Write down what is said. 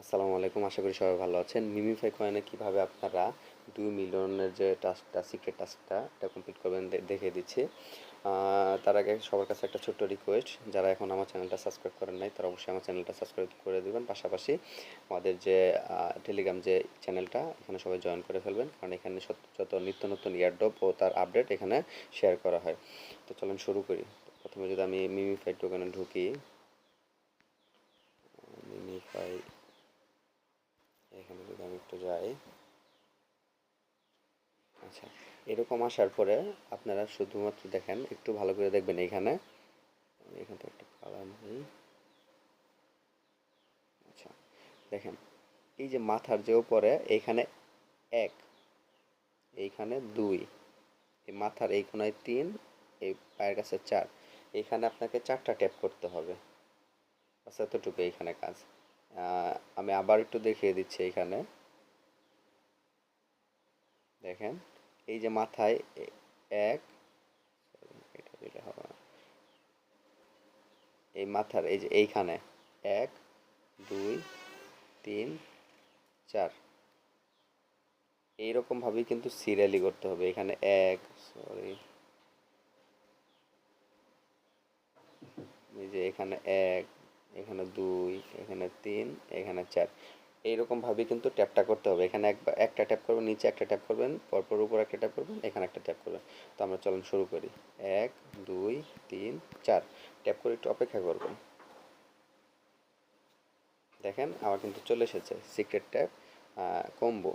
আসসালামু আলাইকুম, আশা করি সবাই ভালো আছেন। মিমিফাই কয়েনে কিভাবে আপনারা 2 মিলিয়নের যে টাস্কটা, সিক্রেট টাস্কটা, এটা কমপ্লিট করবেন দেখিয়ে দিচ্ছি। তার আগে সবার কাছে একটা ছোট্ট রিকোয়েস্ট, যারা এখন আমার চ্যানেলটা সাবস্ক্রাইব করেন নাই তারা অবশ্যই আমার চ্যানেলটা সাবস্ক্রাইব করে দিবেন। পাশাপাশি আমাদের যে টেলিগ্রাম যে চ্যানেলটা, এখানে সবাই জয়েন করে ফেলবেন, কারণ এখানে যত নিত্য নতুন ইয়ারড্রপ ও তার আপডেট এখানে শেয়ার করা হয়। তো চলুন শুরু করি। প্রথমে যদি আমি মিমিফাই টোকেনে ঢুকি, মিমিফাই এখানে যদি আমি একটু যাই, আচ্ছা, এরকম আসার পরে আপনারা শুধুমাত্র দেখেন, একটু ভালো করে দেখবেন এইখানে, এখান থেকে একটা কালার নেই। আচ্ছা, দেখেন এই যে মাথার যে উপরে এইখানে এক, এইখানে দুই, এই মাথার এই কোনায় তিন, এই পায়ের কাছে চার, এইখানে আপনাকে চারটা ট্যাপ করতে হবে। আচ্ছা, এতটুকু এইখানে কাজ। আমি আবার একটু দেখিয়ে দিচ্ছি। এইখানে দেখেন, এই যে মাথায় এক, এটা দিলে হবে না, এই মাথার এই যে এইখানে এক, দুই, তিন, চার, এইরকমভাবেই কিন্তু সিরিয়ালি করতে হবে। এখানে এক, সরি, এই যে এখানে এক, এখানে দুই, এখানে তিন, এখানে চার, এইরকমভাবেই কিন্তু ট্যাপটা করতে হবে। এখানে একটা ট্যাপ করবেন, নিচে একটা ট্যাপ করবেন, পরপর উপর একটা ট্যাপ করবেন, এখানে একটা ট্যাপ করবেন। তো আমরা চলুন শুরু করি। এক, দুই, তিন, চার, ট্যাপ করে একটু অপেক্ষা করবেন। দেখেন আমার কিন্তু চলে এসেছে সিক্রেট ট্যাপ কম্বো।